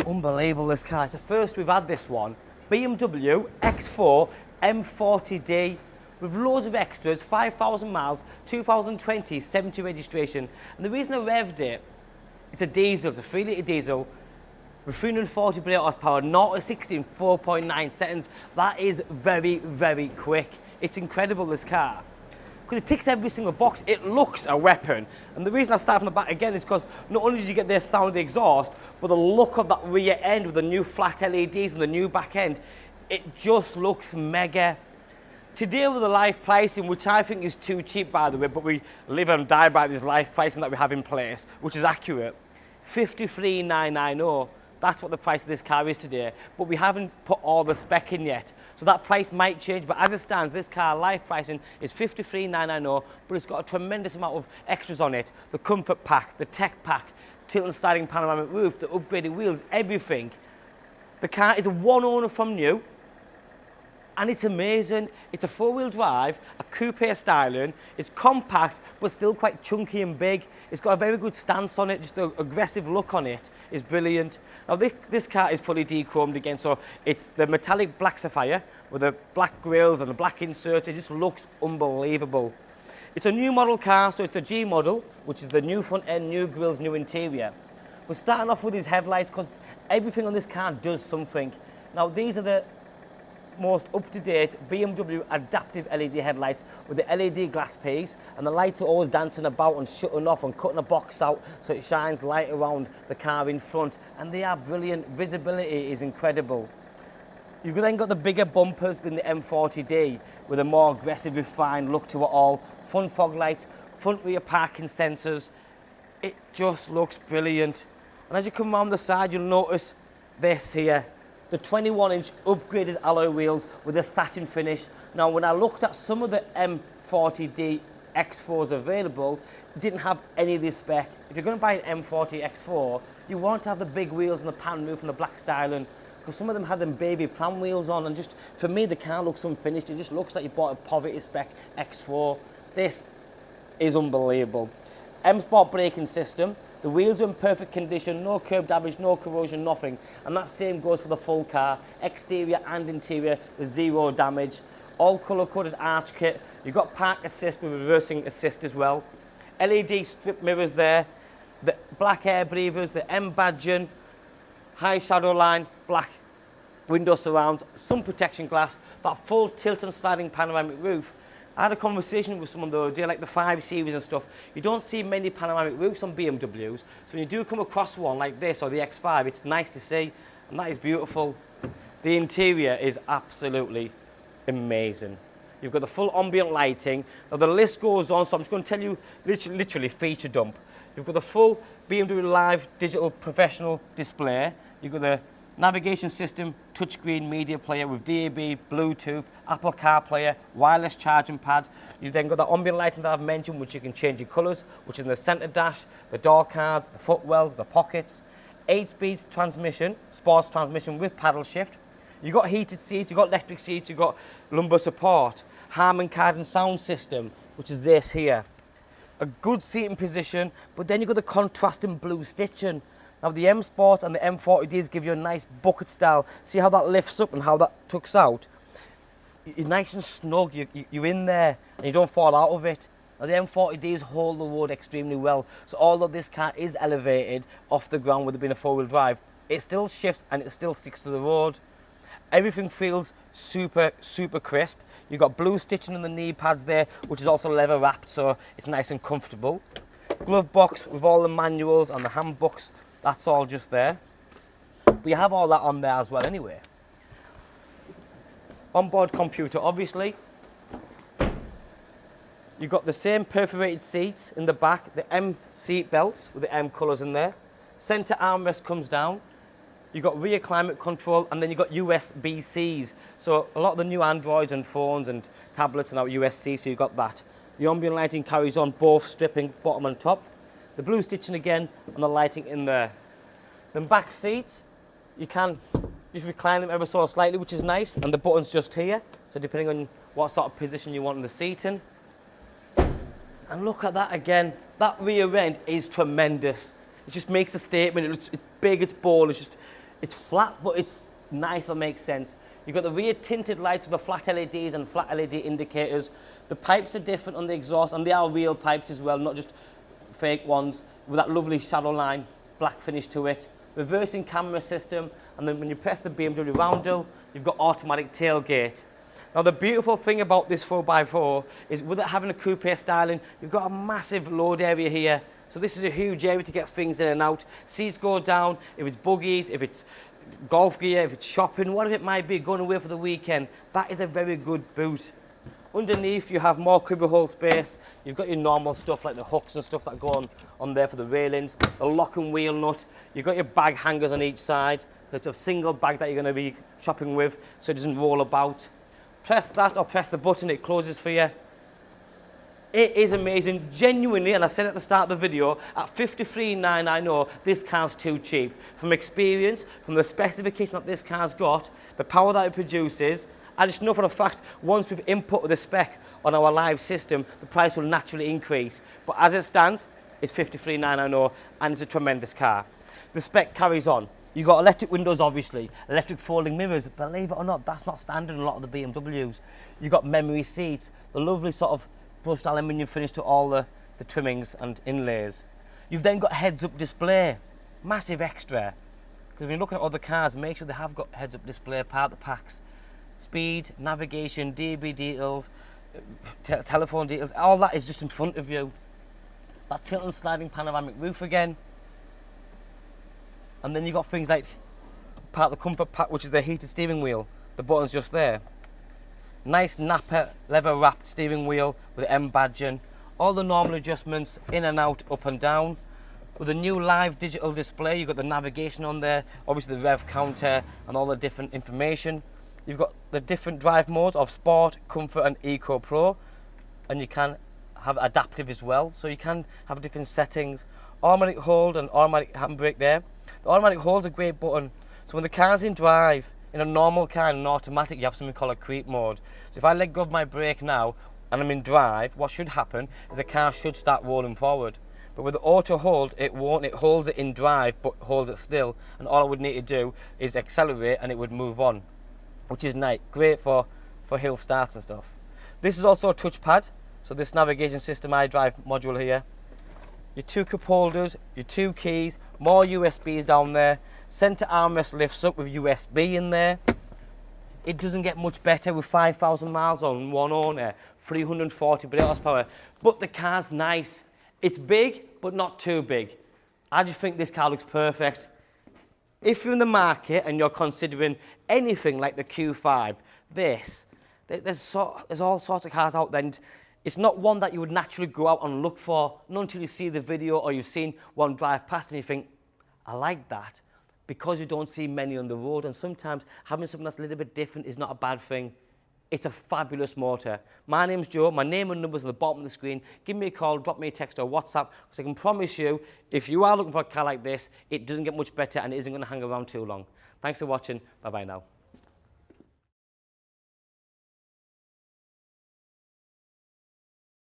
Unbelievable, this car. It's the first we've had this one. BMW X4 M40D with loads of extras, 5,000 miles, 2020, 70 registration. And the reason I revved it, it's a diesel, it's a 3-litre diesel with 340 brake horsepower, 0 to 60 in 4.9 seconds. That is very, very quick. It's incredible, this car. Because it ticks every single box. It looks a weapon. And the reason I start from the back again is because not only did you get the sound of the exhaust, but the look of that rear end with the new flat LEDs and the new back end, it just looks mega. To deal with the live pricing, which I think is too cheap, by the way, but we live and die by this live pricing that we have in place, which is accurate, 53,990. That's what the price of this car is today, but we haven't put all the spec in yet. So that price might change, but as it stands, this car live pricing is 53,990, but it's got a tremendous amount of extras on it. The comfort pack, the tech pack, tilt and sliding panoramic roof, the upgraded wheels, everything. The car is a one owner from new, and it's amazing. It's a 4-wheel drive, a coupe styling. It's compact, but still quite chunky and big. It's got a very good stance on it, just the aggressive look on it is brilliant. Now this car is fully de-chromed again, so it's the metallic Black Sapphire with the black grills and the black insert. It just looks unbelievable. It's a new model car, so it's a G model, which is the new front end, new grills, new interior. We're starting off with these headlights because everything on this car does something. Now these are the most up-to-date BMW adaptive LED headlights with the LED glass piece, and the lights are always dancing about and shutting off and cutting a box out so it shines light around the car in front, and they are brilliant. Visibility is incredible. You've then got the bigger bumpers in the M40D with a more aggressive, refined look to it all. Front fog lights, front rear parking sensors. It just looks brilliant. And as you come around the side, you'll notice this here. The 21-inch upgraded alloy wheels with a satin finish. Now, when I looked at some of the M40D X4s available, it didn't have any of this spec. If you're going to buy an M40 X4, you want to have the big wheels and the pan roof and the black styling, because some of them had them baby plan wheels on, and just, for me, the car looks unfinished. It just looks like you bought a poverty spec X4. This is unbelievable. M Sport braking system. The wheels are in perfect condition, no curb damage, no corrosion, nothing. And that same goes for the full car, exterior and interior, there's zero damage. All colour-coded arch kit. You've got park assist with reversing assist as well. LED strip mirrors there, the black air breathers, the M badging, high shadow line, black window surrounds, sun protection glass, that full tilt and sliding panoramic roof. I had a conversation with someone the other day, like the 5 Series and stuff. You don't see many panoramic roofs on BMWs, so when you do come across one like this or the X5, it's nice to see, and that is beautiful. The interior is absolutely amazing. You've got the full ambient lighting. Now the list goes on, so I'm just going to tell you literally feature dump. You've got the full BMW Live digital professional display. You've got the navigation system, touchscreen media player with DAB, Bluetooth, Apple CarPlay, wireless charging pad. You've then got the ambient lighting that I've mentioned, which you can change your colours, which is in the centre dash, the door cards, the footwells, the pockets. 8-speed transmission, sports transmission with paddle shift. You've got heated seats, you've got electric seats, you've got lumbar support, Harman Kardon sound system, which is this here. A good seating position, but then you've got the contrasting blue stitching. Now the M Sport and the M40Ds give you a nice bucket style. See how that lifts up and how that tucks out? You're nice and snug, you're in there and you don't fall out of it. Now the M40Ds hold the road extremely well. So although this car is elevated off the ground with it being a 4-wheel drive, it still shifts and it still sticks to the road. Everything feels super, super crisp. You've got blue stitching in the knee pads there, which is also leather wrapped, so it's nice and comfortable. Glove box with all the manuals and the handbooks. That's all just there. We have all that on there as well anyway. Onboard computer, obviously. You've got the same perforated seats in the back, the M seat belts with the M colours in there. Centre armrest comes down. You've got rear climate control, and then you've got USB-Cs. So a lot of the new Androids and phones and tablets are now USB-C, so you've got that. The ambient lighting carries on both stripping, bottom and top. The blue stitching again, and the lighting in there. Then back seats, you can just recline them ever so slightly, which is nice, and the button's just here, so depending on what sort of position you want in the seating. And look at that again, that rear end is tremendous. It just makes a statement, it's big, it's bold, It's flat, but it's nice, if it makes sense. You've got the rear tinted lights with the flat LEDs and flat LED indicators. The pipes are different on the exhaust, and they are real pipes as well, not just fake ones, with that lovely shadow line, black finish to it. Reversing camera system, and then when you press the BMW roundel, you've got automatic tailgate. Now the beautiful thing about this 4x4 is with it having a coupe styling, you've got a massive load area here. So this is a huge area to get things in and out. Seats go down, if it's buggies, if it's golf gear, if it's shopping, whatever it might be, going away for the weekend, that is a very good boot. Underneath you have more cubbyhole space. You've got your normal stuff like the hooks and stuff that go on there for the railings, the lock and wheel nut. You've got your bag hangers on each side. So it's a single bag that you're going to be shopping with so it doesn't roll about. Press that or press the button, it closes for you. It is amazing, genuinely, and I said at the start of the video, at $53,990, this car's too cheap. From experience, from the specification that this car's got, the power that it produces, I just know for a fact, once we've input the spec on our live system, the price will naturally increase. But as it stands, it's $53,990, and it's a tremendous car. The spec carries on. You've got electric windows, obviously, electric folding mirrors. Believe it or not, that's not standard in a lot of the BMWs. You've got memory seats, the lovely sort of brushed aluminium finish to all the trimmings and inlays. You've then got heads-up display, massive extra. Because when you're looking at other cars, make sure they have got heads-up display, part of the packs. Speed, navigation, DB details, telephone details, all that is just in front of you. That tilt and sliding panoramic roof again. And then you've got things like part of the comfort pack, which is the heated steering wheel. The button's just there. Nice Napa leather wrapped steering wheel with M badging. All the normal adjustments in and out, up and down. With a new live digital display, you've got the navigation on there, obviously the rev counter and all the different information. You've got the different drive modes of Sport, Comfort and Eco Pro. And you can have adaptive as well, so you can have different settings. Automatic hold and automatic handbrake there. The automatic hold's a great button. So when the car's in drive, in a normal car and an automatic, you have something called a creep mode. So if I let go of my brake now and I'm in drive, what should happen is the car should start rolling forward. But with the auto hold, it won't. It holds it in drive, but holds it still. And all I would need to do is accelerate and it would move on, which is nice. Great for hill starts and stuff. This is also a touchpad. So this navigation system iDrive module here. Your two cup holders, your two keys, more USBs down there. Center armrest lifts up with USB in there. It doesn't get much better with 5,000 miles on one owner, 340 brake horsepower. But the car's nice. It's big, but not too big. I just think this car looks perfect. If you're in the market and you're considering anything like the Q5, there's all sorts of cars out there. And it's not one that you would naturally go out and look for, not until you see the video or you've seen one drive past and you think, I like that, because you don't see many on the road. And sometimes having something that's a little bit different is not a bad thing. It's a fabulous motor. My name's Joe. My name and number's at the bottom of the screen. Give me a call, drop me a text or WhatsApp, because I can promise you, if you are looking for a car like this, it doesn't get much better and it isn't going to hang around too long. Thanks for watching. Bye-bye now.